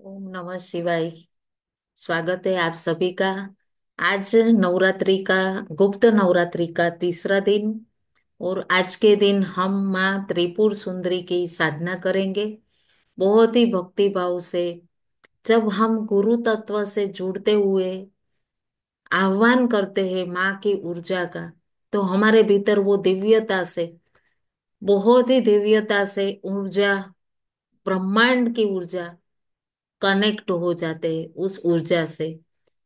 ओम नमः शिवाय। स्वागत है आप सभी का। आज नवरात्रि का गुप्त नवरात्रि का तीसरा दिन। और आज के दिन हम माँ त्रिपुर सुंदरी की साधना करेंगे बहुत ही भक्ति भाव से। जब हम गुरु तत्व से जुड़ते हुए आह्वान करते हैं माँ की ऊर्जा का, तो हमारे भीतर वो दिव्यता से, बहुत ही दिव्यता से ऊर्जा, ब्रह्मांड की ऊर्जा कनेक्ट हो जाते हैं उस ऊर्जा से।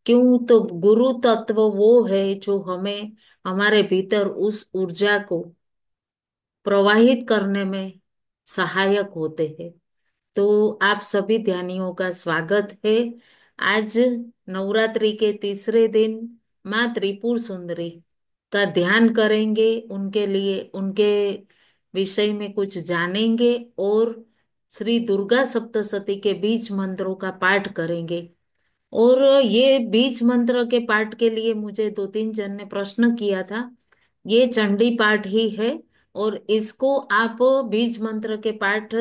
क्यों? तो गुरु तत्व वो है जो हमें हमारे भीतर उस ऊर्जा को प्रवाहित करने में सहायक होते हैं। तो आप सभी ध्यानियों का स्वागत है। आज नवरात्रि के तीसरे दिन माँ त्रिपुर सुंदरी का ध्यान करेंगे, उनके लिए उनके विषय में कुछ जानेंगे और श्री दुर्गा सप्तशती के बीज मंत्रों का पाठ करेंगे। और ये बीज मंत्र के पाठ के लिए मुझे दो तीन जन ने प्रश्न किया था। ये चंडी पाठ ही है, और इसको आप बीज मंत्र के पाठ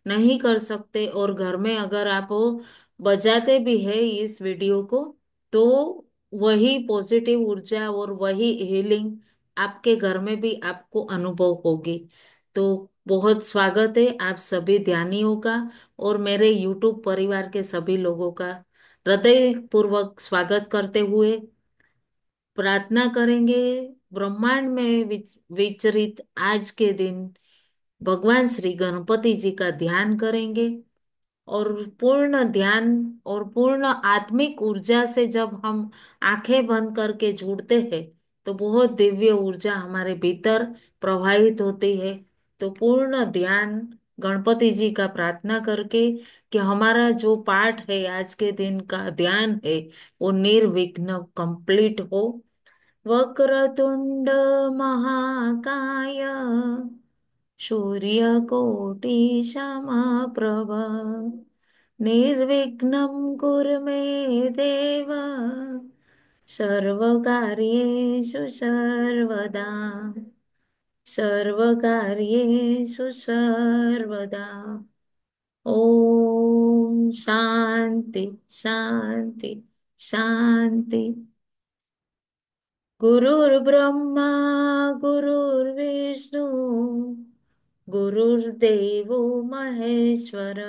नहीं कर सकते और घर में अगर आप बजाते भी है इस वीडियो को, तो वही पॉजिटिव ऊर्जा और वही हीलिंग आपके घर में भी आपको अनुभव होगी। तो बहुत स्वागत है आप सभी ध्यानियों का और मेरे यूट्यूब परिवार के सभी लोगों का हृदय पूर्वक स्वागत करते हुए प्रार्थना करेंगे। ब्रह्मांड में विचरित आज के दिन भगवान श्री गणपति जी का ध्यान करेंगे। और पूर्ण ध्यान और पूर्ण आत्मिक ऊर्जा से जब हम आंखें बंद करके जुड़ते हैं, तो बहुत दिव्य ऊर्जा हमारे भीतर प्रवाहित होती है। तो पूर्ण ध्यान गणपति जी का प्रार्थना करके कि हमारा जो पाठ है, आज के दिन का ध्यान है, वो निर्विघ्न कंप्लीट हो। वक्रतुंड महाकाय सूर्यकोटि समप्रभ निर्विघ्नं कुरु मे देव सर्वकार्येषु सर्वदा सर्वकार्येषु सर्वदा। ओम शांति शांति शांति। गुरुर्ब्रह्मा गुरुर्विष्णु गुरुर्देवो महेश्वर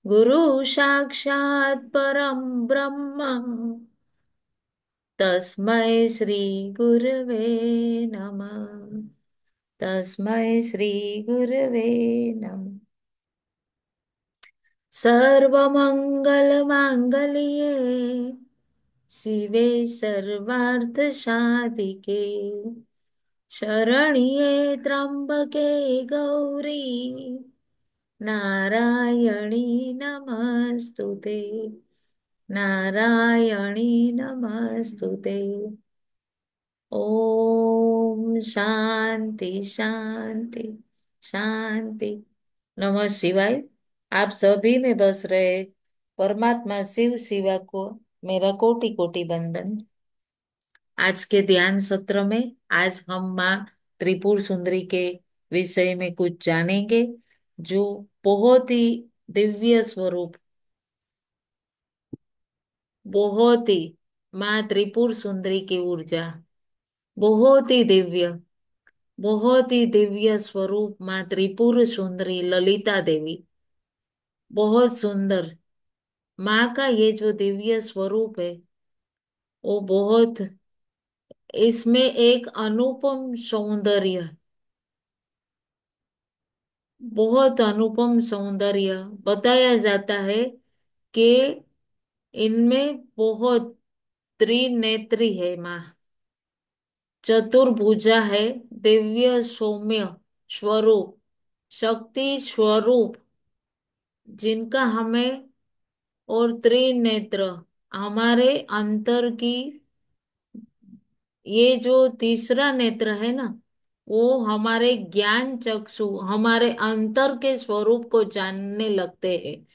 गुरु साक्षात् परम ब्रह्म तस्मै श्री गुरवे नमः। तस्मै श्री गुरवे नमः। सर्वमंगल मांगल्ये शिवे सर्वार्थ साधिके शरण्ये त्र्यंबके गौरी नारायणी नमस्तुते। नारायणी नमस्तुते। ओम शांति शांति शांति। नमः शिवाय। आप सभी में बस रहे परमात्मा शिव शिवा को मेरा कोटि कोटि वंदन। आज के ध्यान सत्र में आज हम माँ त्रिपुर सुंदरी के विषय में कुछ जानेंगे, जो बहुत ही दिव्य स्वरूप, बहुत ही माँ त्रिपुर सुंदरी की ऊर्जा, बहुत ही दिव्य, बहुत ही दिव्य स्वरूप माँ त्रिपुर सुंदरी ललिता देवी। बहुत सुंदर माँ का ये जो दिव्य स्वरूप है, वो बहुत, इसमें एक अनुपम सौंदर्य, बहुत अनुपम सौंदर्य बताया जाता है कि इनमें बहुत त्रिनेत्री है माँ, चतुर्भुजा है, दिव्य सौम्य स्वरूप, शक्ति स्वरूप, जिनका हमें, और त्रिनेत्र, हमारे अंतर की, ये जो तीसरा नेत्र है ना, वो हमारे ज्ञान चक्षु, हमारे अंतर के स्वरूप को जानने लगते हैं।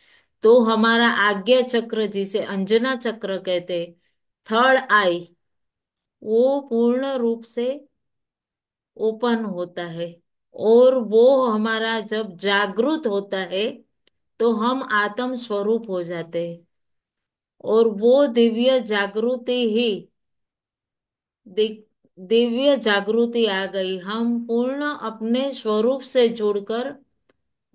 तो हमारा आज्ञा चक्र, जिसे अंजना चक्र कहते हैं, थर्ड आई, वो पूर्ण रूप से ओपन होता है। और वो हमारा जब जागृत होता है, तो हम आत्म स्वरूप हो जाते हैं। और वो दिव्य जागृति ही दि- दिव्य जागृति आ गई, हम पूर्ण अपने स्वरूप से जुड़कर,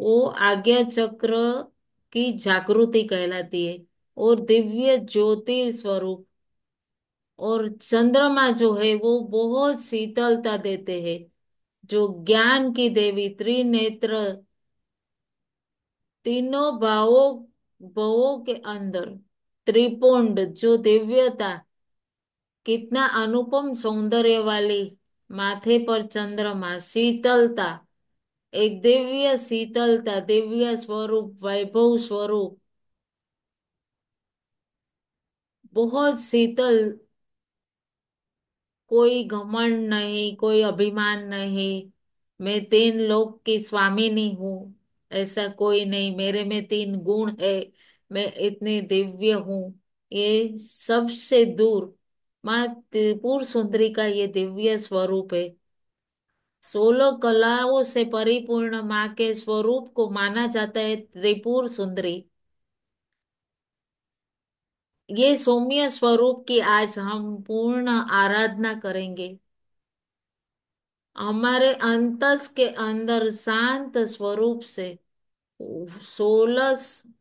वो आज्ञा चक्र की जागृति कहलाती है। और दिव्य ज्योति स्वरूप, और चंद्रमा जो है वो बहुत शीतलता देते हैं। जो ज्ञान की देवी त्रिनेत्र, तीनों भावों के अंदर त्रिपुंड जो दिव्यता, कितना अनुपम सौंदर्य वाली, माथे पर चंद्रमा, शीतलता, एक दिव्य शीतलता, दिव्य स्वरूप, वैभव स्वरूप, बहुत शीतल। कोई घमंड नहीं, कोई अभिमान नहीं, मैं तीन लोक की स्वामिनी हूँ, ऐसा कोई नहीं, मेरे में तीन गुण है, मैं इतनी दिव्य हूँ, ये सबसे दूर माँ त्रिपुर सुंदरी का ये दिव्य स्वरूप है। 16 कलाओं से परिपूर्ण माँ के स्वरूप को माना जाता है त्रिपुर सुंदरी। ये सौम्य स्वरूप की आज हम पूर्ण आराधना करेंगे। हमारे अंतस के अंदर शांत स्वरूप से 16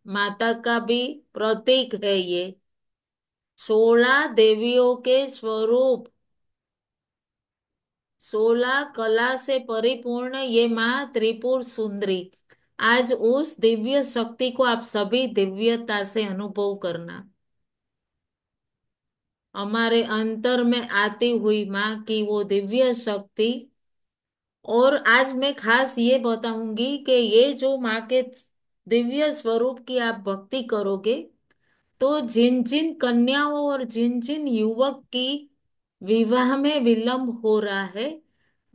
माता का भी प्रतीक है ये। 16 देवियों के स्वरूप, 16 कला से परिपूर्ण ये माँ त्रिपुर सुंदरी। आज उस दिव्य शक्ति को आप सभी दिव्यता से अनुभव करना। हमारे अंतर में आती हुई माँ की वो दिव्य शक्ति। और आज मैं खास ये बताऊंगी कि ये जो माँ के दिव्य स्वरूप की आप भक्ति करोगे, तो जिन जिन कन्याओं और जिन जिन युवक की विवाह में विलंब हो रहा है,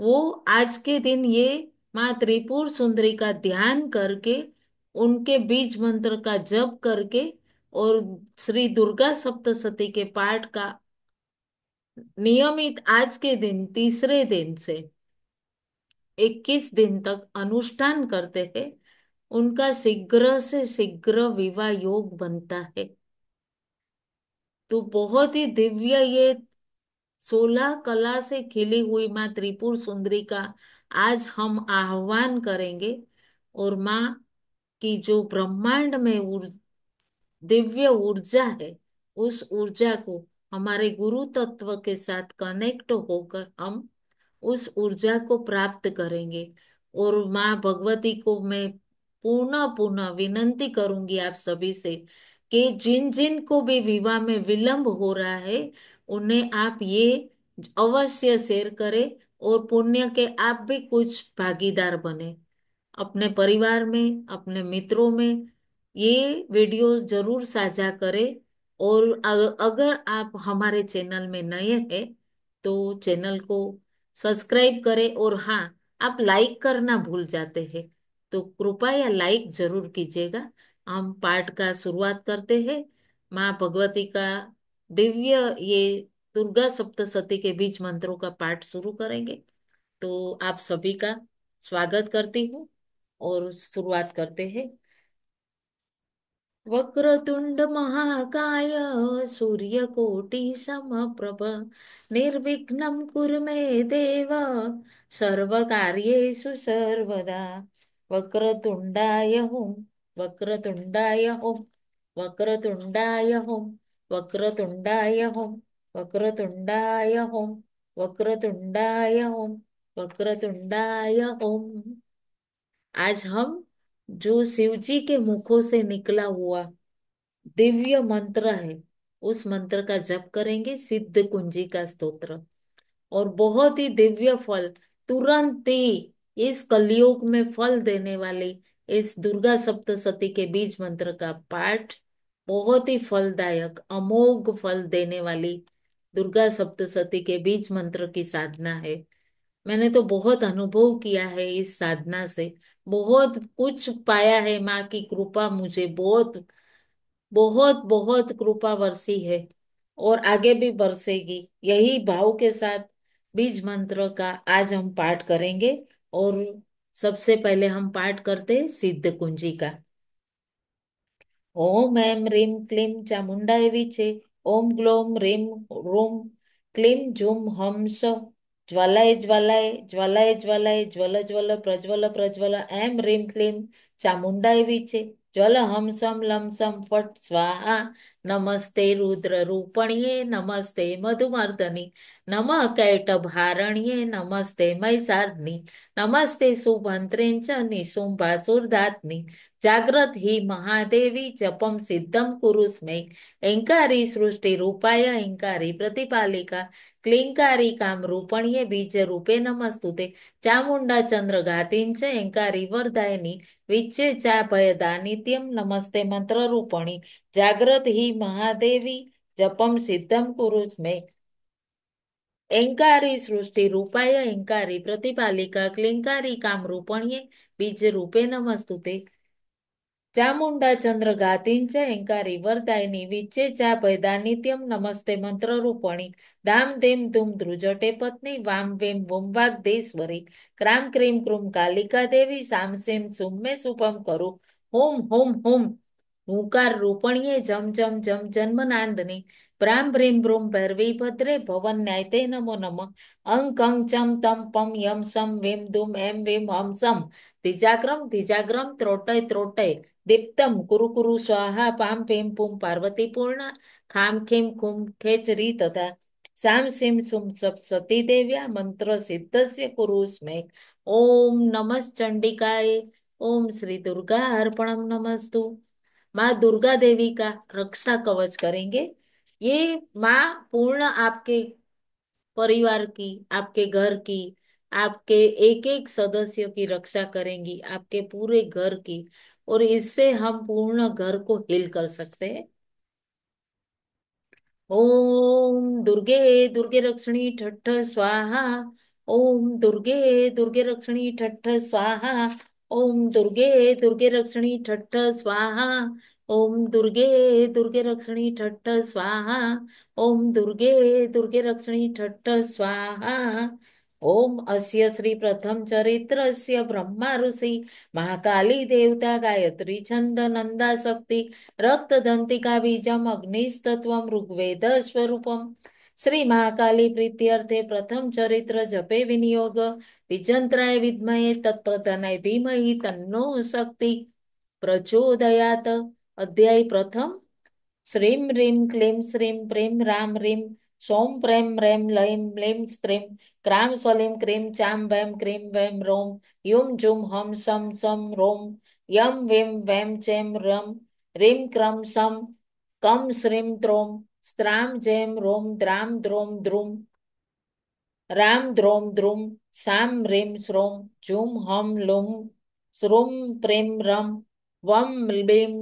वो आज के दिन ये माँ त्रिपुर सुंदरी का ध्यान करके, उनके बीज मंत्र का जप करके, और श्री दुर्गा सप्तशती के पाठ का नियमित आज के दिन तीसरे दिन से 21 दिन तक अनुष्ठान करते हैं, उनका शीघ्र से शीघ्र विवाह योग बनता है। तो बहुत ही दिव्य ये 16 कला से खिली हुई माँ त्रिपुर सुंदरी का आज हम आह्वान करेंगे। और माँ की जो ब्रह्मांड में दिव्य ऊर्जा है, उस ऊर्जा को हमारे गुरु तत्व के साथ कनेक्ट होकर हम उस ऊर्जा को प्राप्त करेंगे। और माँ भगवती को मैं पुनः पुनः विनंती करूंगी आप सभी से कि जिन जिन को भी विवाह में विलंब हो रहा है, उन्हें आप ये अवश्य शेयर करें, और पुण्य के आप भी कुछ भागीदार बने। अपने परिवार में, अपने मित्रों में ये वीडियो जरूर साझा करें। और अगर आप हमारे चैनल में नए हैं, तो चैनल को सब्सक्राइब करें। और हाँ, आप लाइक करना भूल जाते हैं, तो कृपया लाइक जरूर कीजिएगा। हम पाठ का शुरुआत करते हैं। माँ भगवती का दिव्य ये दुर्गा सप्तशती के बीच मंत्रों का पाठ शुरू करेंगे। तो आप सभी का स्वागत करती हूँ और शुरुआत करते हैं। वक्रतुंड महाकाय, सूर्यकोटि समप्रभ, निर्विघ्नं कुरु मे देव, सर्वकार्येषु सर्वदा। वक्रतुंडाय हुं, वक्रतुंडाय हुं, वक्रतुंडाय हुं, वक्रतुंडाय हुं, वक्रतुंडाय हुं, वक्रतुंडाय हुं, वक्रतुंडाय हुं। आज हम जो शिव जी के मुखों से निकला हुआ दिव्य मंत्र है, उस मंत्र का जप करेंगे, सिद्ध कुंजी का स्तोत्र। और बहुत ही दिव्य फल, तुरंत ही इस कलयुग में फल देने वाली इस दुर्गा सप्तशती के बीज मंत्र का पाठ, बहुत ही फलदायक अमोघ फल देने वाली दुर्गा सप्तशती के बीज मंत्र की साधना है। मैंने तो बहुत अनुभव किया है इस साधना से, बहुत कुछ पाया है। माँ की कृपा मुझे बहुत बहुत बहुत कृपा बरसी है, और आगे भी बरसेगी। यही भाव के साथ बीज मंत्र का आज हम पाठ करेंगे। और सबसे पहले हम पाठ करते हैं सिद्ध कुंजी का। ઓમ એમ રીમ ક્લીમ ચામુંડા એવી છે. ઓમ ગ્લોમ રીમ રૂમ ક્લીમ ઝુમ હમ સ જ્વાલાય જ્વાલાય જ્વાલાય જ્વાલાય જ્વલ જ્વલ પ્રજ્વલ પ્રજ્વલ એમ રીમ ક્લીમ ચામુંડા એવી છે. જ્વલ હમ સમ લમ સમ ફટ સ્વાહા નમસ્તે રુદ્ર રૂપણ્યે નમસ્તે મધુમર્દની નમઃ કૈટભારણ્યે નમસ્તે મૈસાર્ધની નમસ્તે સુભંત્રેન ચ નિશુંભાસુરધાત્ની જાગ્રત હિ મહાદેવી જપમ સિદ્ધમ કુરુસ્મૈ એંકારી સૃષ્ટિ રૂપાય એંકારી પ્રતિપાલિકા ક્લિંકારી કામરૂપણ્યે બીજ રૂપે નમસ્તુતે ચામુંડા ચંદ્ર ગાતિન ચ એંકારી વરદાયની વિચ્છે ચા ભયદા નિત્યમ નમસ્તે મંત્ર રૂપણી જાગ્રત હિ મહાદેવી જપમ સિદ્ધમ કુરુસ્મૈ એંકારી સૃષ્ટિ રૂપાય એંકારી પ્રતિપાલિકા ક્લિંકારી કામરૂપણ્યે બીજ રૂપે નમસ્તુતે ચામુંડા ચંદ્ર ગાતિન ચ એંકારી વરદાયની વિચ્ચે ચા ભયદા નિત્યમ નમસ્તે મંત્ર રૂપણી દામ દેમ ધૂમ ધ્રુજટે પત્ની વામ વેમ વુમ વાગ્દેશ્વરી ક્રામ ક્રીમ ક્રૂમ કાલિકા દેવી સામ સેમ સુમ મે શુભમ કરું હોમ હોમ હોમ હુંકાર રૂપણીએ જમ જમ જમ જન્મનાંદની પ્રામ ભ્રીમ ભ્રૂમ ભૈરવી ભદ્રે ભવન ન્યાયતે નમો નમઃ અંક અંક ચમ તમ પમ યમ સમ વેમ દુમ એમ વેમ હમ સમ ધીજાગ્રમ ત્રોટય ત્રોટય દીપ્તમ કુરુ કુરુ સ્વાહા પામ ભેમ પૂમ પાર્વતી પૂર્ણ ખામ ખેમ ખુમ ખેચરી તથા સામ સીમ સુમ સપ સતી દેવ્યા મંત્ર સિદ્ધસ્ય કુરુ સ્મે ઓમ નમઃ ચंडिकाय ओम श्री दुर्गा अर्पणम नमस्तु। माँ दुर्गा देवी का रक्षा कवच करेंगे। ये माँ पूर्ण आपके परिवार की, आपके घर की, आपके एक एक सदस्य की रक्षा करेंगी, आपके पूरे घर की। और इससे हम पूर्ण घर को हील कर सकते हैं। ओम दुर्गे दुर्गे रक्षणी ठठ स्वाहा। ओम दुर्गे दुर्गे रक्षणी ठठ स्वाहा। ओम दुर्गे दुर्गे रक्षणी ठठ स्वाहा। ओम दुर्गे दुर्गे रक्षणी ठठ स्वाहा। ओम दुर्गे दुर्गे रक्षणी ठठ स्वाहा। ओम अस्य श्री प्रथम चरित्रस्य ब्रह्मा ऋषि महाकाली देवता गायत्री छंद नंदा शक्ति रक्तदंतिका बीजम अग्निस्तत्वम ऋग्वेद स्वरूपम श्री महाकाली प्रीत्यर्थे प्रथम चरित्र जपे विनियोग विजंत्राय विद्महे तत्प्रधानाय धीमहि तन्नो शक्ति प्रचोदयात। अध्याय प्रथम। श्रीं ह्रीं क्लीं श्रीं प्रीं राम ह्रीं सौं प्रें रें लैं म्लीं स्त्रीं क्रां स्वलीं क्रीं चां वैं क्रीं वैं रौं यूं जूं हं सं सं रौं यं वीं वैं चैं रं ह्रीं क्रं सं कं श्रीं त्रौं स्त्रां जैं रौं द्रां द्रौं द्रुं राम द्रौं द्रुं सां ह्रीं श्रौं जूं हं लुं श्रुं प्रीं रं वं ब्लीं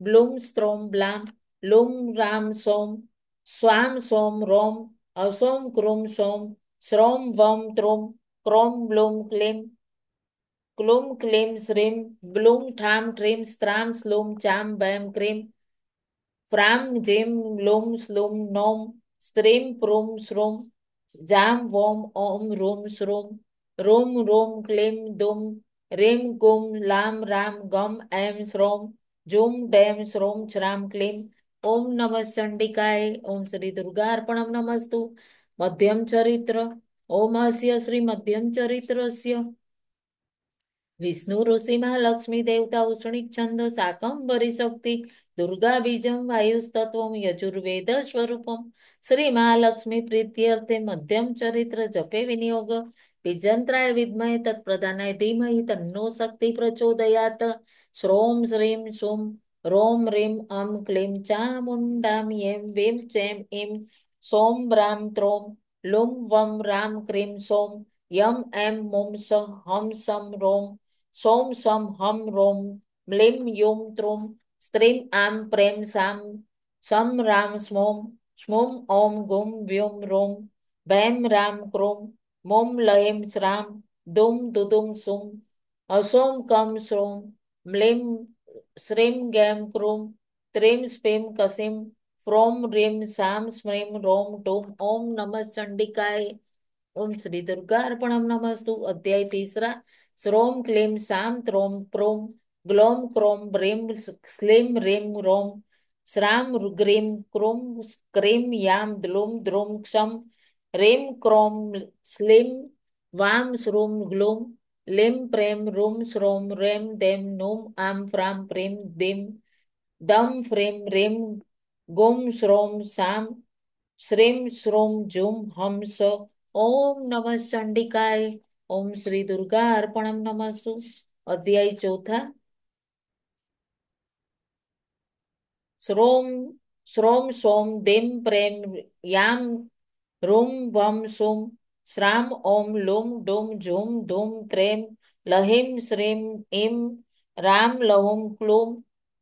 ब्लूं स्त्रौं ब्लां लुं राम सौं स्वां सौं रौं असौं क्रूं सौं श्रौं वं त्रुं क्रौं ब्लूं क्लीं क्लूं क्लीं श्रीं ब्लूं ठां ट्रीं स्त्रां स्लूं चां वैं क्रीं फ्रां जीं लूं स्लूं नौं स्त्रीं प्रूं श्रूं जां वौं ॐ रूं श्रूं रूं रूं क्लीं दुं रीं गुं लां रां गं ऐं श्रौं जूं डैं श्रौं श्रां क्लीं ओम नमः चंडिकाय। ओम श्री दुर्गार्पणं नमस्तु। मध्यम चरित्र। ओम अस्य श्री मध्यम चरित्रस्य विष्णु ऋषि महालक्ष्मी देवता उष्णिक छंद शाकंभरी शक्ति दुर्गा बीजम वायुस्तत्व यजुर्वेद स्वरूपम श्री महालक्ष्मी प्रीत्यर्थे मध्यम चरित्र जपे विनियोग विजंत्राय विद्महे तत्प्रधानाय धीमहि तन्नो शक्ति प्रचोदयात्। श्रोम श्रीं सुं रोम ह्रीं अं क्लीं चामुण्डां यें वीं चैं ईं सौं ब्रां त्रों लुं वं रां क्रीं सौं यं ऐं मुं सः हं सं रों सौं सं हं रों म्लीं यूं त्रुं स्त्रीं आं प्रें सां सं रां स्मौं स्मुं ॐ गुं व्युं रुं वैं रां क्रूं मुं लयं श्रां दुं दुदुं सुं असौं कं श्रौं म्लीं श्रीं गैं क्रूं त्रीं स्पीं कसीं फ्रौं ह्रीं सां स्म्रीं रौं टूं ओम नमः चंडिकाय। ओम श्री दुर्गा अर्पणम नमस्तु। अध्याय तीसरा। श्रोम क्लीं सां त्रों प्रों ग्लोम क्रोम ब्रेम स्लीम रेम रोम श्राम ग्रीम क्रोम क्रीम याम द्लोम द्रोम क्षम रेम क्रोम स्लीम वाम श्रोम ग्लोम लिम प्रेम रोम श्रोम रेम देम नोम आम फ्राम प्रेम देम दम फ्रेम रेम गोम श्रोम साम श्रीम श्रोम जुम हम स ओम नमः चंडिकाय ओम श्री दुर्गा अर्पणम नमस्तु अध्याय चौथा श्रोम श्रोम सोम देम प्रेम याम रूम वम सोम श्राम ओम लोम डोम झोम धूम त्रेम लहिम श्रीम इम राम लहुम क्लोम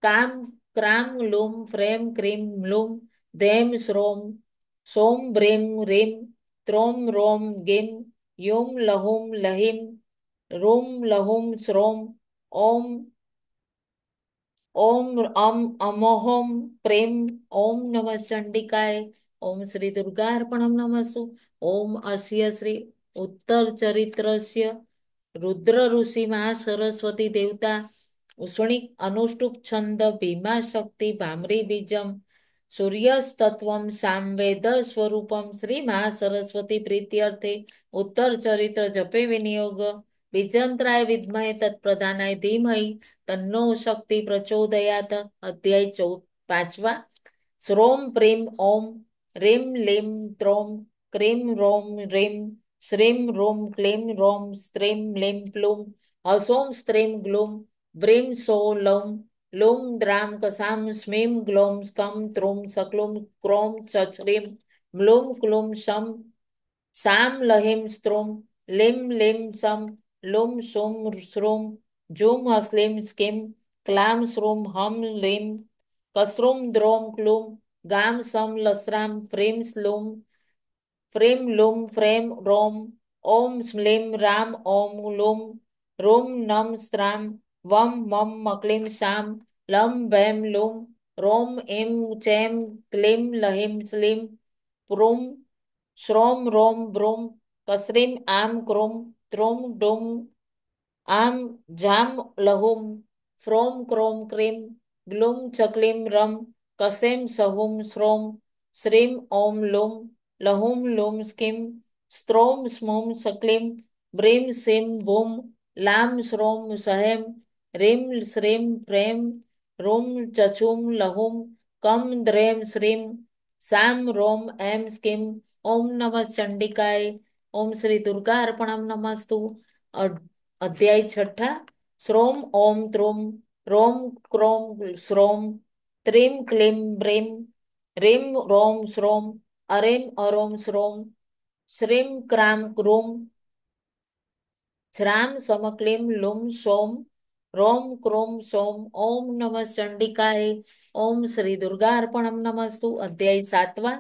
काम क्राम लूम फ्रेम क्रीम लूम देम श्रोम सोम ब्रेम रेम त्रोम रोम गेम योम लहुम लहिम रोम लहुम श्रोम ओम ओम अम अमोहम प्रेम ओम नमः चंडिकाय ओम श्री दुर्गार्पणम नमस्तु ओम अस्य श्री उत्तर चरित्रस्य रुद्र ऋषि महा सरस्वती देवता उष्णिक अनुष्टुप छंद भीमा शक्ति भामरी बीजम सूर्यस्तत्वम सामवेद स्वरूपम श्री महासरस्वती प्रीत्यर्थे उत्तर चरित्र जपे विनियोग बीजंत्राय विद्महे तत्प्रधानाय धीमहि तन्नो शक्ति प्रचोदयात अध्याय पांचवा श्रोम प्रेम ओम रेम लेम त्रोम क्रीम रोम रेम श्रीम रोम क्लीम रोम स्त्रीम लेम प्लूम हसोम स्त्रीम ग्लूम व्रीम सो लोम लूम द्राम कसाम स्मीम ग्लोम स्कम त्रुम सक्लुम क्रोम चच्रीम म्लूम क्लूम शम साम लहिम स्त्रोम लिम लिम सम लुम सुम श्रोम जुम हस्लिम स्किम क्लाम श्रोम हम लिम कसरुम द्रोम क्लूम गाम सम लसराम फ्रेम स्लोम फ्रेम लुम फ्रेम रोम ओम स्लीम राम ओम लुम रोम नम स्त्राम वम मम मक्लीम शाम लम वैम लुम रोम इम चैम क्लीम लहिम स्लीम प्रोम श्रोम रोम ब्रोम कसरीम आम क्रोम त्रोम डोम आम जाम लहुम फ्रोम क्रोम क्रीम ग्लुम चक्लीम रम कसेम सहुम श्रोम श्रीम ओम लुम लहुम लुम स्किम स्त्रोम स्मोम सक्लीम ब्रीम सिम बुम लाम श्रोम सहेम रिम श्रीम प्रेम रोम चचुम लहुम कम द्रेम श्रीम साम रोम एम स्किम ओम नमः चंडिकाय ओम श्री दुर्गा अर्पणम नमस्तु अध्याय छठा श्रोम ओम त्रोम रोम क्रोम श्रोम त्रीम क्लीम ब्रीम रीम रोम श्रोम अरेम अरोम श्रोम श्रीम क्राम क्रूम श्राम समक्लीम लुम सोम रोम क्रोम सोम ओम नमः चंडिकाय ओम श्री दुर्गा अर्पणम नमस्तु अध्याय सातवा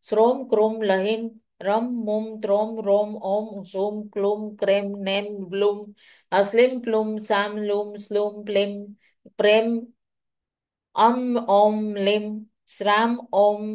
श्रोम क्रोम लहिम रम मुम त्रोम रोम ओम सोम क्लूम क्रेम नेम ब्लूम अस्लिम प्लूम साम लूम स्लूम प्लेम प्रेम ओम लिम श्राम ओम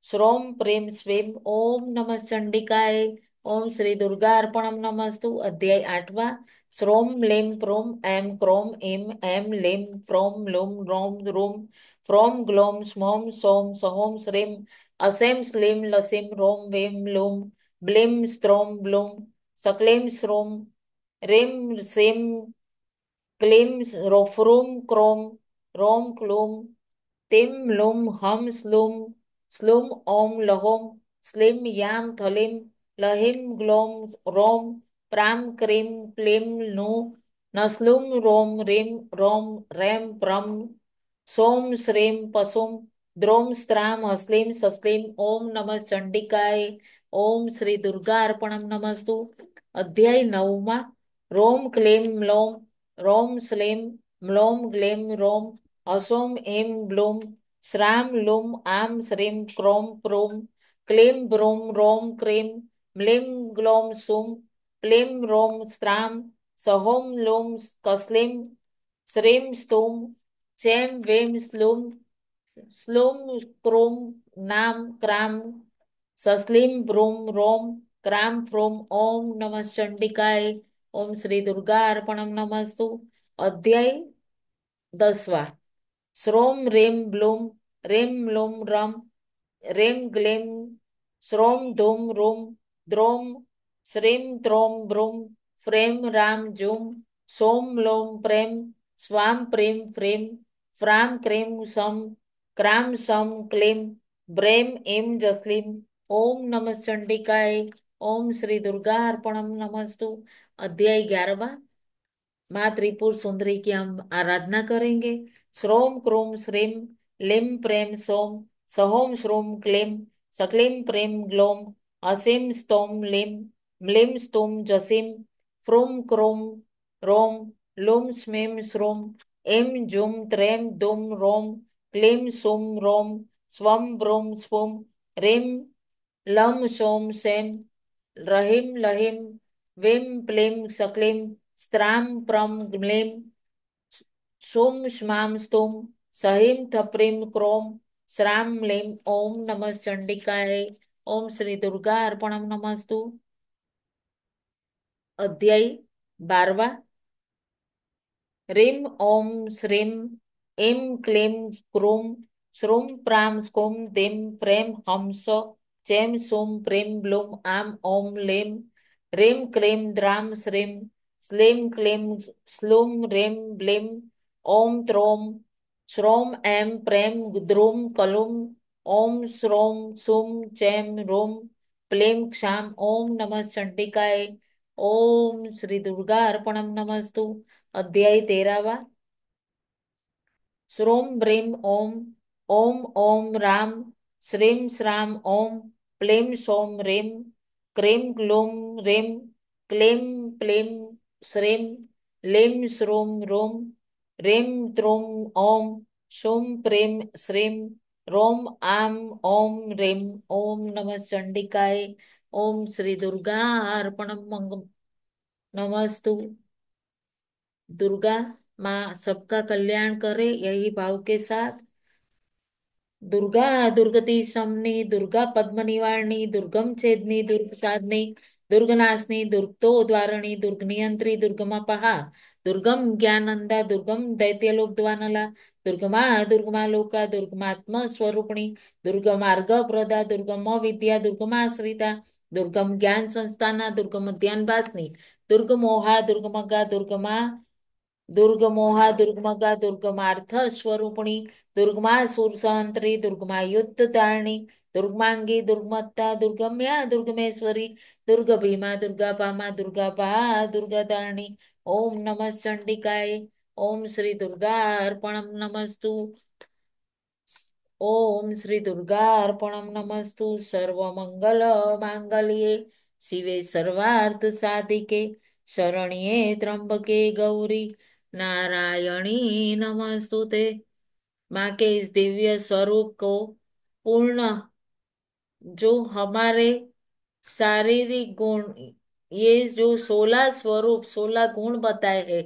श्रोम प्रेम स्वेम ओम नमः चंडिकाय ओम श्री दुर्गा अर्पणम नमस्तु अध्याय आठवा श्रोम लेम प्रोम एम क्रोम इम एम लिम फ्रोम लुम रोम room from ग्लोम स्मोम Som सहोम Shreem असेम slim लसिम रोम वेम लुम ब्लिम स्त्रोम ब्लूम सक्लीम श्रोम रिम सिम क्लीम रोफ्रूम क्रोम रोम क्लूम तिम लुम हम स्लूम स्लूम ओम लहोम स्लिम याम थलिम लहिम ग्लोम रोम प्राम क्रीम क्लीम नु नस्लुम रोम रिम रोम रेम प्रम सोम श्रीम पसुम द्रोम स्त्राम हस्लिम सस्लिम ओम नमः चंडिकाय ओम श्री दुर्गा अर्पणम नमस्तु अध्याय नवमा रोम क्लीम म्लोम रोम स्लीम म्लोम ग्लीम रोम असोम एम ब्लूम श्राम लुम आम श्रीम क्रोम प्रोम क्लीम ब्रूम रोम क्रीम म्लीम ग्लोम सुम प्लीम रोम स्त्राम सहोम लुम कसलीम श्रीम स्तुम चैम वेम स्लूम स्लूम क्रोम नाम क्राम सस्लीम ब्रूम रोम क्राम फ्रोम ओम नमः चंडिकाय ओम श्री दुर्गा अर्पणम नमस्तु अध्याय 10वां। श्रोम रेम ब्लोम रेम लोम रम रेम ग्लेम श्रोम धूम रूम द्रोम श्रीम त्रोम ब्रूम फ्रेम राम जूम सोम लोम प्रेम स्वाम प्रेम फ्रेम फ्राम क्रेम सम क्राम सम क्लेम ब्रेम एम जस्लीम। ओम नमः चंडिकाय। ओम श्री दुर्गा अर्पणम नमस्तु। अध्याय 11वां। माँ त्रिपुर सुंदरी की हम आराधना करेंगे। श्रोम क्रोम श्रीम लिम प्रेम सोम सहोम श्रोम क्लेम सक्लीम प्रेम ग्लोम असीम स्तोम लिम म्लीम स्तोम जसीम फ्रोम क्रोम रोम लुम स्मेम श्रोम एम जुम त्रेम दुम रोम क्लीम सुम रोम स्वम ब्रोम स्वम रेम लम सोम सेम रहीम लहीम विम प्लीम सक्लीम स्त्राम प्रम ग्लीम सोम श्माम स्तुम सहीम थप्रीम क्रोम श्राम लीम। ओम नमः चंडिकाय। ओम श्री दुर्गा अर्पणम नमस्तु। अध्याय 12वां। रीम ओम श्रीम एम क्लीम क्रूम श्रूम प्राम स्कुम दिम प्रेम हंस चैम सोम प्रेम ब्लूम आम ओम लेम रेम क्लेम द्राम श्रीम स्लीम क्लीम स्लूम रेम ब्लीम ओम त्रोम श्रोम एम प्रेम द्रुम कलुम ओम श्रोम सुम चैम रोम प्लेम क्षाम। ओम नमः चंडिकाय। ओम श्री दुर्गा अर्पणम नमस्तु। अध्याय 13वां। श्रोम ब्रीम ओम ओम ओम राम श्रीम श्राम ओम प्लेम सोम रेम क्रेम ग्लोम रेम क्लेम प्लेम श्रेम लेम श्रोम रोम रेम त्रोम ओम सोम प्रेम श्रेम रोम आम ओम रेम। ओम नमः चंडिकाय। ओम श्री दुर्गा अर्पणम नमस्तु। दुर्गा माँ सबका कल्याण करे यही भाव के साथ। दुर्गा दुर्गति शमनी दुर्गा पद्म निवारणी दुर्गम छेदनी दुर्ग साधनी दुर्गनाशनी दुर्गतो द्वारणी दुर्ग नियंत्री दुर्गमापहा दुर्गम ज्ञानंदा दुर्गम दैत्यलोक द्वानला दुर्गमा दुर्गमा लोका दुर्गमात्म स्वरूपिणी दुर्गमार्ग प्रदा दुर्गम विद्या दुर्गमाश्रिता दुर्गम ज्ञान संस्थाना दुर्गम ध्यान बासनी दुर्गमोहा दुर्गमगा दुर्गमा दुर्गमोहा दुर्गमगा दुर्गमार्थ स्वरूपिणी दुर्गमा सुरसंत्री दुर्गमा युद्ध तारिणी दुर्गमांगी दुर्गमत्ता दुर्गम्या दुर्गमेश्वरी दुर्ग भीमा दुर्गा पामा दुर्गा पा दुर्गा तारिणी। ओम नमः चंडिकाय। ओम श्री दुर्गा अर्पणम नमस्तु। ओम श्री दुर्गा अर्पणम नमस्तु। सर्वमंगल मांगल्ये शिवे सर्वार्थ साधिके शरण्ये त्र्यंबके गौरी नारायणी नमस्तुते। माँ के इस दिव्य स्वरूप को पूर्ण जो हमारे शारीरिक गुण ये जो 16 स्वरूप 16 गुण बताए हैं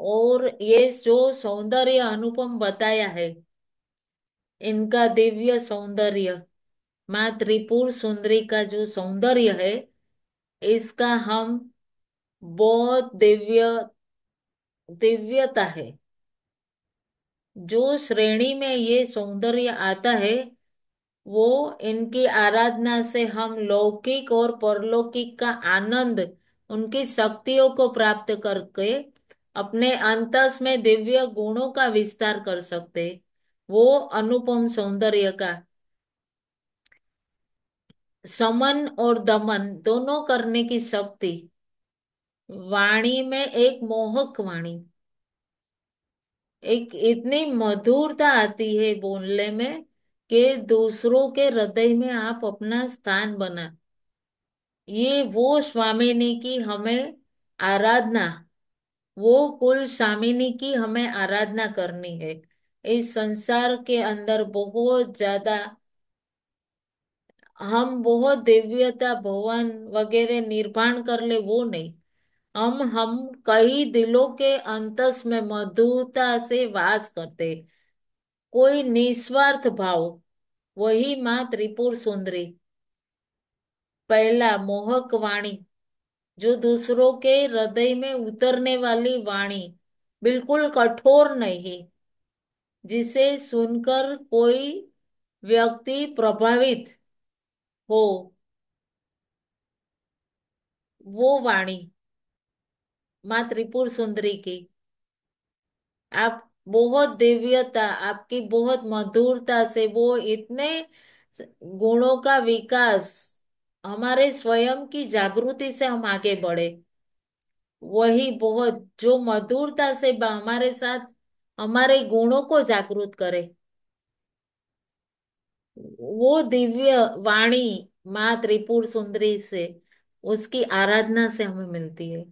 और ये जो सौंदर्य अनुपम बताया है इनका दिव्य सौंदर्य माँ त्रिपुर सुंदरी का जो सौंदर्य है इसका हम बहुत दिव्यता है। जो श्रेणी में ये सौंदर्य आता है वो इनकी आराधना से हम लौकिक और परलौकिक का आनंद उनकी शक्तियों को प्राप्त करके अपने अंतस में दिव्य गुणों का विस्तार कर सकते। वो अनुपम सौंदर्य का समन और दमन दोनों करने की शक्ति वाणी में एक मोहक वाणी एक इतनी मधुरता आती है बोलने में कि दूसरों के हृदय में आप अपना स्थान बना। ये वो स्वामिनी की हमें आराधना वो कुल स्वामिनी की हमें आराधना करनी है। इस संसार के अंदर बहुत ज्यादा हम बहुत दिव्यता भवन वगैरह निर्माण कर ले वो नहीं। हम कई दिलों के अंतस में मधुरता से वास करते। कोई निस्वार्थ भाव वही माँ त्रिपुर सुंदरी। पहला मोहक वाणी जो दूसरों के हृदय में उतरने वाली वाणी बिल्कुल कठोर नहीं, जिसे सुनकर कोई व्यक्ति प्रभावित हो, वो वाणी माँ त्रिपुर सुंदरी की। आप बहुत दिव्यता, आपकी बहुत मधुरता से वो इतने गुणों का विकास, हमारे स्वयं की जागृति से हम आगे बढ़े। वही बहुत जो मधुरता से हमारे साथ हमारे गुणों को जागृत करे, वो दिव्य वाणी माँ त्रिपुर सुंदरी से, उसकी आराधना से हमें मिलती है।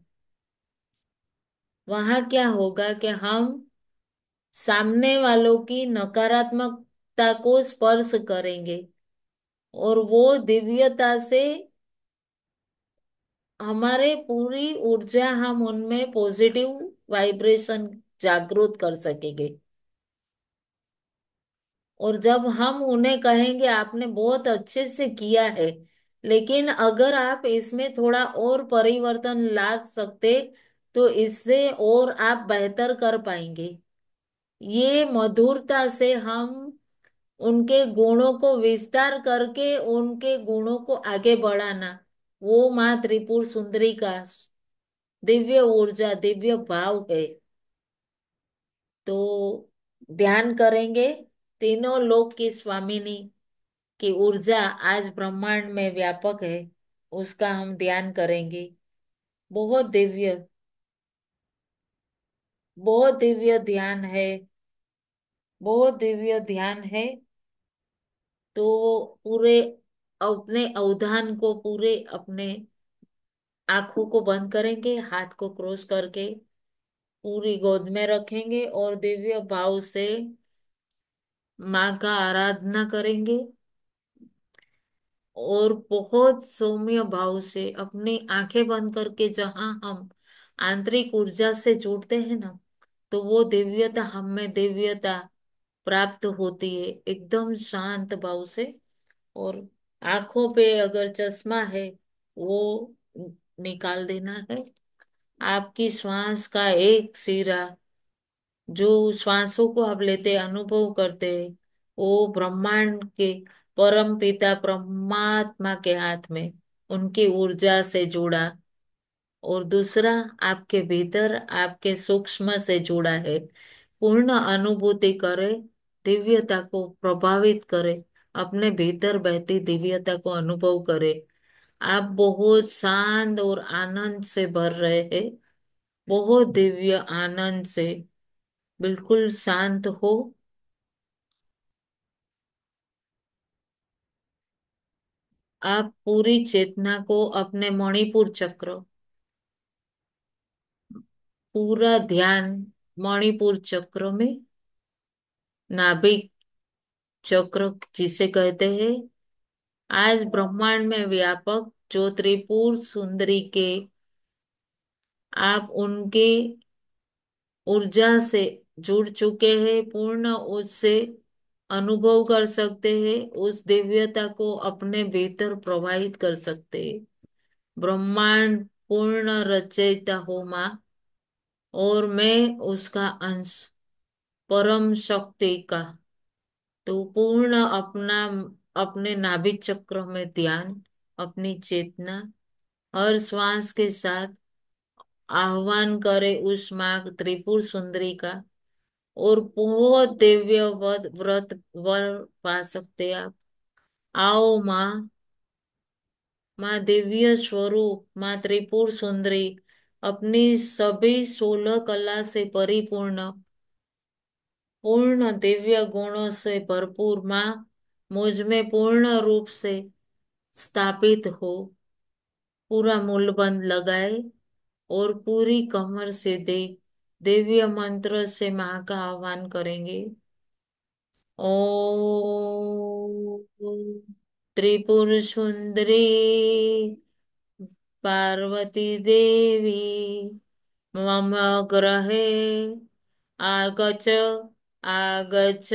वहां क्या होगा कि हम सामने वालों की नकारात्मकता को स्पर्श करेंगे, और वो दिव्यता से हमारे पूरी ऊर्जा, हम उनमें पॉजिटिव वाइब्रेशन जागृत कर सकेंगे। और जब हम उन्हें कहेंगे आपने बहुत अच्छे से किया है, लेकिन अगर आप इसमें थोड़ा और परिवर्तन ला सकते तो इससे और आप बेहतर कर पाएंगे। ये मधुरता से हम उनके गुणों को विस्तार करके उनके गुणों को आगे बढ़ाना, वो माँ त्रिपुर सुंदरी का दिव्य ऊर्जा, दिव्य भाव है। तो ध्यान करेंगे तीनों लोक की स्वामिनी की ऊर्जा आज ब्रह्मांड में व्यापक है, उसका हम ध्यान करेंगे। बहुत दिव्य, बहुत दिव्य ध्यान है, बहुत दिव्य ध्यान है। तो पूरे अपने अवधान को, पूरे अपने आंखों को बंद करेंगे, हाथ को क्रॉस करके पूरी गोद में रखेंगे और दिव्य भाव से माँ का आराधना करेंगे। और बहुत सौम्य भाव से अपनी आंखें बंद करके, जहां हम आंतरिक ऊर्जा से जुड़ते हैं ना, तो वो दिव्यता, हमें दिव्यता प्राप्त होती है एकदम शांत भाव से। और आंखों पे अगर चश्मा है वो निकाल देना है। आपकी श्वास का एक सिरा, जो श्वासों को आप लेते अनुभव करते हैं, वो ब्रह्मांड के परम पिता परमात्मा के हाथ में उनकी ऊर्जा से जुड़ा। और दूसरा, आपके भीतर आपके सूक्ष्म से जुड़ा है। पूर्ण अनुभूति करे, दिव्यता को प्रभावित करे, अपने भीतर बहती दिव्यता को अनुभव करे। आप बहुत शांत और आनंद से भर रहे हैं, बहुत दिव्य आनंद से, बिल्कुल शांत हो। आप पूरी चेतना को अपने मणिपुर चक्र, पूरा ध्यान मणिपुर चक्र में, नाभिक चक्र जिसे कहते हैं, आज ब्रह्मांड में व्यापक जो त्रिपुर सुंदरी के, आप उनके ऊर्जा से जुड़ चुके हैं, पूर्ण उससे अनुभव कर सकते हैं, उस दिव्यता को अपने भीतर प्रवाहित कर सकते हैं। ब्रह्मांड पूर्ण रचयिता हो माँ, और मैं उसका अंश, परम शक्ति का। तो पूर्ण अपना, अपने नाभि चक्र में ध्यान, अपनी चेतना हर श्वास के साथ आह्वान करे उस माँ त्रिपुर सुंदरी का। और बहुत दिव्य व्रत वर पा सकते आप। आओ माँ, माँ दिव्य स्वरूप माँ त्रिपुर सुंदरी, अपनी सभी 16 कला से परिपूर्ण, पूर्ण दिव्य गुणों से भरपूर माँ, मुझ में पूर्ण रूप से स्थापित हो। पूरा मूलबंध लगाए और पूरी कमर से दे दिव्य मंत्र से माँ का आह्वान करेंगे। ओम त्रिपुर सुंदरी पार्वती देवी मम ग्रहे आगच, आगच,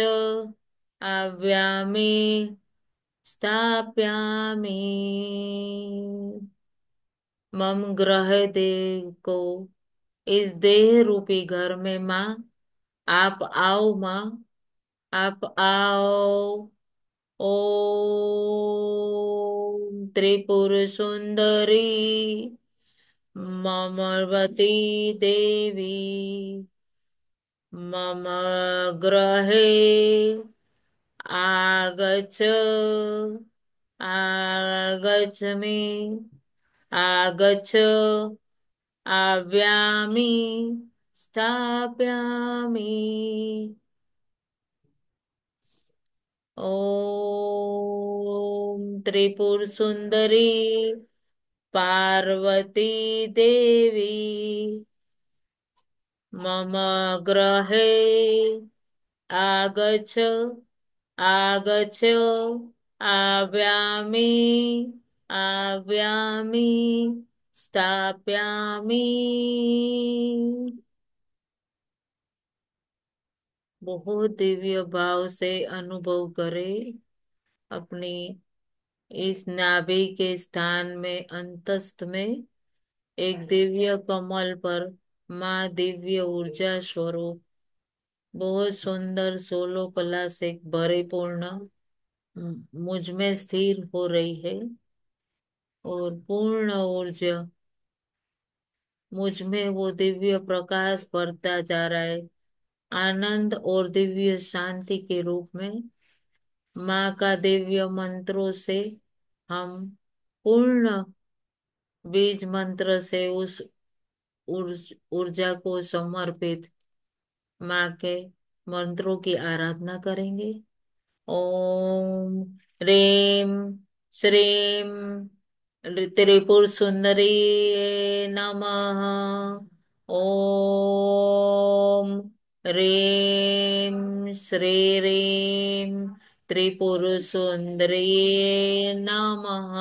आव्यामि स्थापयामि। मम ग्रह देव को इस देह रूपी घर में माँ, आप आओ माँ, आप आओ। ओम त्रिपुर सुंदरी ममवती देवी मम ग्रहे आगच्छ, आगच्छ मे, आगच्छ, आव्यामि, स्थापयामि। ओम त्रिपुर सुंदरी पार्वती देवी मम गृहे आगच्छ, आगच्छ, आव्यामि, आव्यामि, स्थापयामि। बहुत दिव्य भाव से अनुभव करें अपनी इस नाभि के स्थान में, अंतस्थ में एक दिव्य कमल पर माँ दिव्य ऊर्जा स्वरूप बहुत सुंदर 16 कला से परिपूर्ण मुझ में स्थिर हो रही है। और पूर्ण ऊर्जा मुझ में वो दिव्य प्रकाश बढ़ता जा रहा है, आनंद और दिव्य शांति के रूप में। माँ का दिव्य मंत्रों से हम पूर्ण बीज मंत्र से उस ऊर्जा को समर्पित माँ के मंत्रों की आराधना करेंगे। ओम ह्रीं श्रीं त्रिपुर सुंदरी नमः। ओम ह्रीं श्रीं त्रिपुर सुंदरी नमः।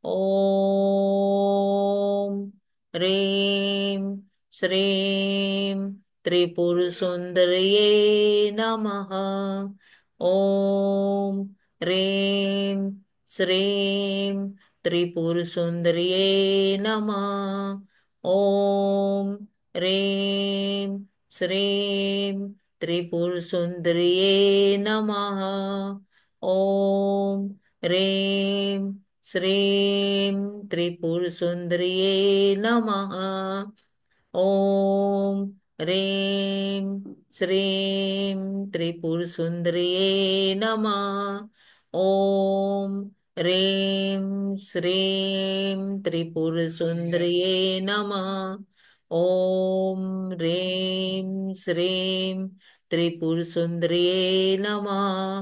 ओम ह्रीं श्रीं त्रिपुर सुंदर्ये नमः। ओम ह्रीं श्रीं त्रिपुर सुंदर्ये नमः। ओम ह्रीं श्रीं त्रिपुर सुंदर्ये नमः। ओम ह्रीं श्रीं त्रिपुर सुंदर्ये नमः। ओम ह्रीं श्रीं त्रिपुर सुंदर्ये नमः। ओम ह्रीं श्रीं त्रिपुर सुंदर्ये नमः। ओम ह्रीं श्रीं त्रिपुर सुंदर्ये नमः।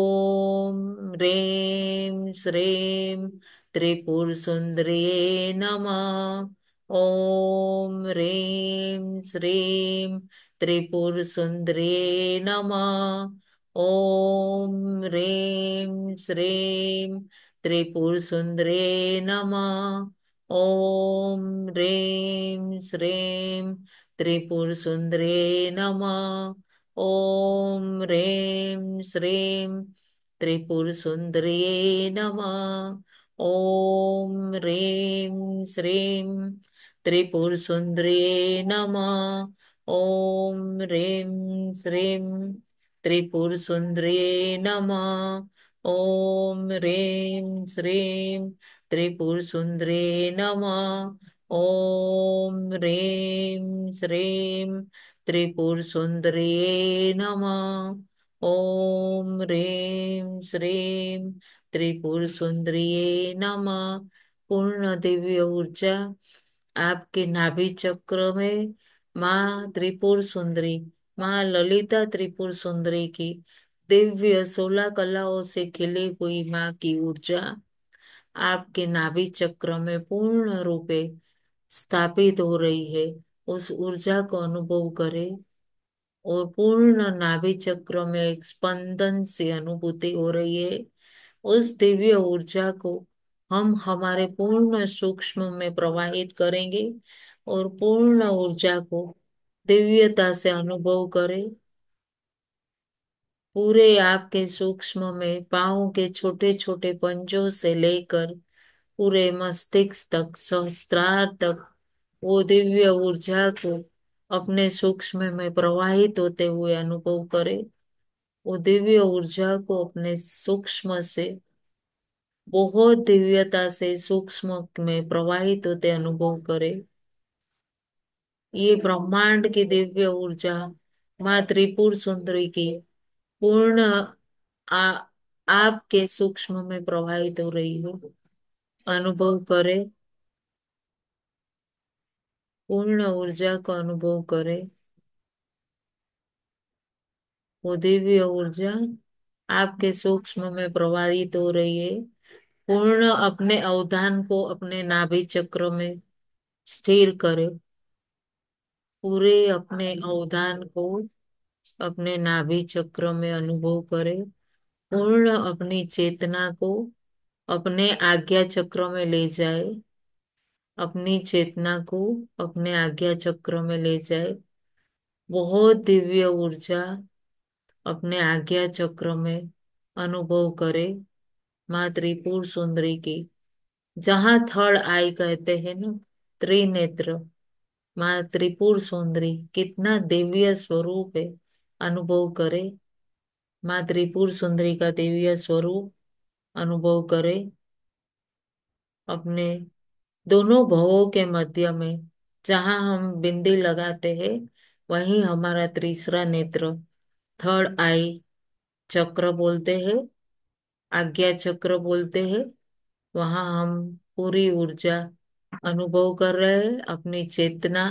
ओम ह्रीं श्रीं त्रिपुर सुंदर्ये नमः। ओम ह्रीं श्रीं त्रिपुर सुंदर्ये नमः। ओम ह्रीं श्रीं त्रिपुर सुंदर्ये नमः। ओम ह्रीं श्रीं त्रिपुर सुंदर्ये नमः। ओम ह्रीं श्रीं त्रिपुर सुंदर्ये नमः। ओम ह्रीं श्रीं त्रिपुर सुंदर्ये नमः। ओम ह्रीं श्रीं त्रिपुर सुंदर्ये नमः। ओम ह्रीं श्रीं त्रिपुर सुंदर्ये नमः। ओम ह्रीं श्रीं त्रिपुर सुंदर्ये नमः। ओम ह्रीं श्रीं त्रिपुर सुंदर्ये नमः। पूर्ण दिव्य ऊर्जा आपके नाभि चक्र में माँ त्रिपुर सुंदरी, माँ ललिता त्रिपुर सुंदरी की दिव्य 16 कलाओं से खिली हुई माँ की ऊर्जा आपके नाभि चक्र में पूर्ण रूपे स्थापित हो रही है। उस ऊर्जा को अनुभव करें और पूर्ण नाभि चक्र में एक स्पंदन सी अनुभूति हो रही है। उस दिव्य ऊर्जा को हम हमारे पूर्ण सूक्ष्म में प्रवाहित करेंगे और पूर्ण ऊर्जा को दिव्यता से अनुभव करें। पूरे आपके सूक्ष्म में पाँव के छोटे छोटे पंजों से लेकर पूरे मस्तिष्क तक, सहस्त्रार तक वो दिव्य ऊर्जा को अपने सूक्ष्म में प्रवाहित होते हुए अनुभव करे। वो दिव्य ऊर्जा को अपने सूक्ष्म से बहुत दिव्यता से सूक्ष्म में प्रवाहित होते अनुभव करे। ये ब्रह्मांड की दिव्य ऊर्जा माँ त्रिपुर सुंदरी की पूर्ण आ, आपके सूक्ष्म में प्रवाहित हो रही हो, अनुभव करे। पूर्ण ऊर्जा को अनुभव करे। वो दिव्य ऊर्जा आपके सूक्ष्म में प्रवाहित हो रही है। पूर्ण अपने अवधान को अपने नाभि चक्र में स्थिर करे। पूरे अपने अवधान को अपने नाभि चक्र में अनुभव करे। पूर्ण अपनी चेतना को अपने आज्ञा चक्र में ले जाए। अपनी चेतना को अपने आज्ञा चक्र में ले जाए। बहुत दिव्य ऊर्जा अपने आज्ञा चक्र में अनुभव करे। माँ त्रिपुर सुंदरी की, जहाँ थर्ड आई कहते हैं ना, त्रिनेत्र माँ त्रिपुर सुंदरी कितना दिव्य स्वरूप है, अनुभव करे। माँ त्रिपुर सुंदरी का दिव्य स्वरूप अनुभव करे। अपने दोनों भवों के मध्य में जहाँ हम बिंदी लगाते हैं, वही हमारा तीसरा नेत्र, थर्ड आई चक्र बोलते हैं, आज्ञा चक्र बोलते हैं। वहां हम पूरी ऊर्जा अनुभव कर रहे हैं। अपनी चेतना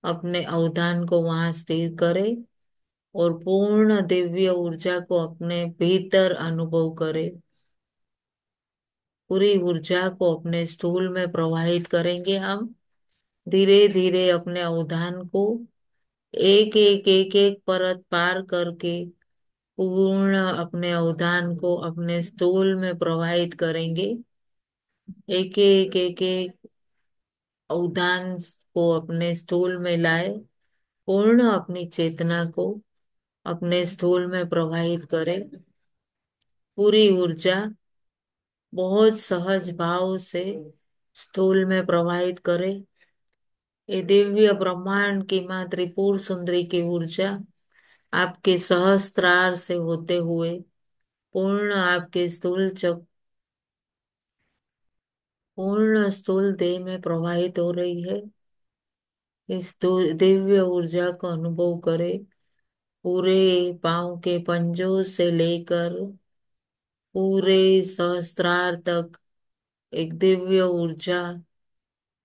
अपने अवधान को वहां स्थिर करे और पूर्ण दिव्य ऊर्जा को अपने भीतर अनुभव करे। पूरी ऊर्जा को अपने स्थूल में प्रवाहित करेंगे हम। धीरे धीरे अपने अवधान को एक एक परत पार करके पूर्ण अपने अवधान को अपने स्थूल में प्रवाहित करेंगे। एक एक अवधान को अपने स्थूल में लाए। पूर्ण अपनी चेतना को अपने स्थूल में प्रवाहित करें। पूरी ऊर्जा बहुत सहज भाव से स्थूल में प्रवाहित करे। ये दिव्य ब्रह्मांड की माँ त्रिपुर सुंदरी की ऊर्जा आपके सहस्त्रार से होते हुए पूर्ण आपके पूर्ण स्थूल देह में प्रवाहित हो रही है। इस दिव्य ऊर्जा को अनुभव करें। पूरे पांव के पंजों से लेकर पूरे सहस्त्रार तक एक दिव्य ऊर्जा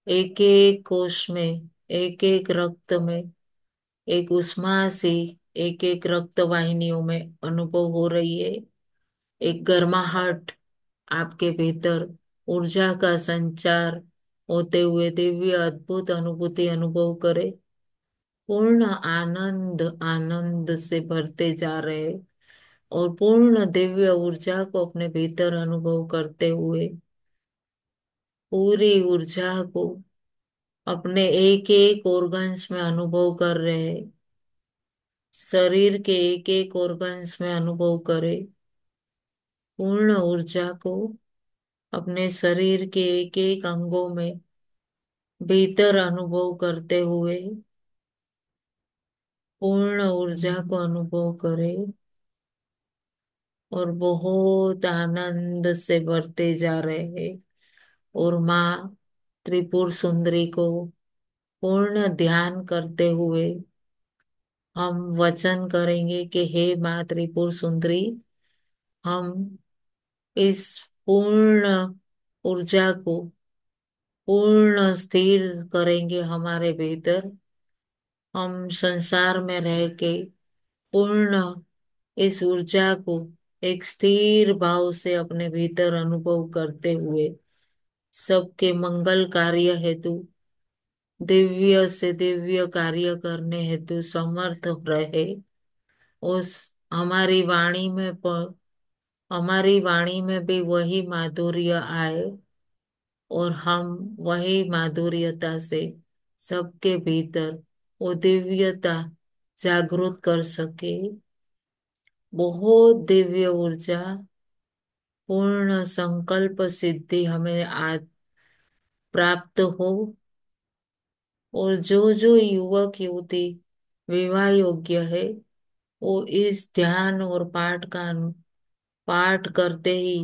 एक एक कोश में, एक एक रक्त में, एक उष्मा सी एक एक रक्त वाहिनियों में अनुभव हो रही है। एक गर्माहट आपके भीतर ऊर्जा का संचार होते हुए दिव्य अद्भुत अनुभूति अनुभव करे। पूर्ण आनंद आनंद से भरते जा रहे और पूर्ण दिव्य ऊर्जा को अपने भीतर अनुभव करते हुए पूरी ऊर्जा को अपने एक एक ऑर्गन्स में अनुभव कर रहे हैं। शरीर के एक एक ऑर्गन्स में अनुभव करें। पूर्ण ऊर्जा को अपने शरीर के एक एक अंगों में भीतर अनुभव करते हुए पूर्ण ऊर्जा को अनुभव करें और बहुत आनंद से भरते जा रहे हैं। और माँ त्रिपुर सुंदरी को पूर्ण ध्यान करते हुए हम वचन करेंगे कि हे माँ त्रिपुर सुंदरी, हम इस पूर्ण ऊर्जा को पूर्ण स्थिर करेंगे हमारे भीतर। हम संसार में रह के पूर्ण इस ऊर्जा को एक स्थिर भाव से अपने भीतर अनुभव करते हुए सबके मंगल कार्य हेतु दिव्य से दिव्य कार्य करने हेतु समर्थ रहे। उस हमारी वाणी में हमारी वाणी में भी वही माधुर्य आए और हम वही माधुर्यता से सबके भीतर वो दिव्यता जागृत कर सके। बहुत दिव्य ऊर्जा पूर्ण संकल्प सिद्धि हमें आज प्राप्त हो। और जो जो युवक युवती विवाह योग्य है, वो इस ध्यान और पाठ का पाठ करते ही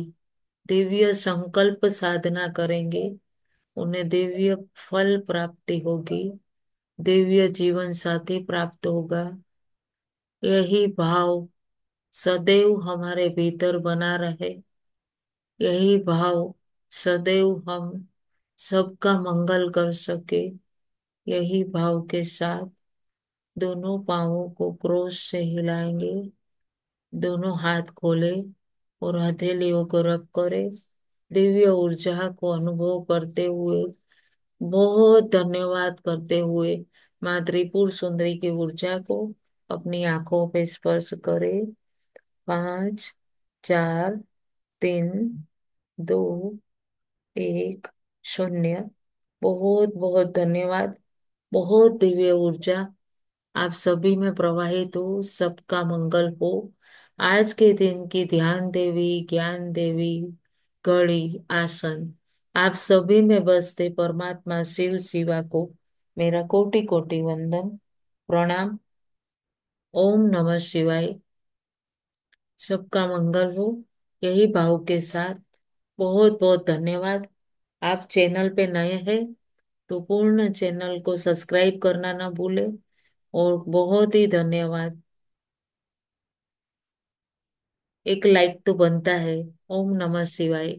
दिव्य संकल्प साधना करेंगे। उन्हें दिव्य फल प्राप्ति होगी, दिव्य जीवन साथी प्राप्त होगा। यही भाव सदैव हमारे भीतर बना रहे। यही भाव सदैव हम सबका मंगल कर सके। यही भाव के साथ दोनों पांवों को क्रोश से हिलाएंगे। दोनों हाथ खोले और हथेलियों को रब करे, दिव्य ऊर्जा को अनुभव करते हुए, बहुत धन्यवाद करते हुए माँ त्रिपुर सुंदरी की ऊर्जा को अपनी आंखों पे स्पर्श करे। 5, 4, 3, 2, 1, 0। बहुत बहुत धन्यवाद। बहुत दिव्य ऊर्जा आप सभी में प्रवाहित हो। सबका मंगल हो। आज के दिन की ध्यान देवी, ज्ञान देवी, घड़ी, आसन, आप सभी में बसते परमात्मा शिव शिवा को मेरा कोटि कोटि वंदन, प्रणाम। ओम नमः शिवाय। सबका मंगल हो। यही भाव के साथ बहुत बहुत धन्यवाद। आप चैनल पे नए हैं तो पूर्ण चैनल को सब्सक्राइब करना ना भूले। और बहुत ही धन्यवाद। एक लाइक तो बनता है। ओम नमः शिवाय।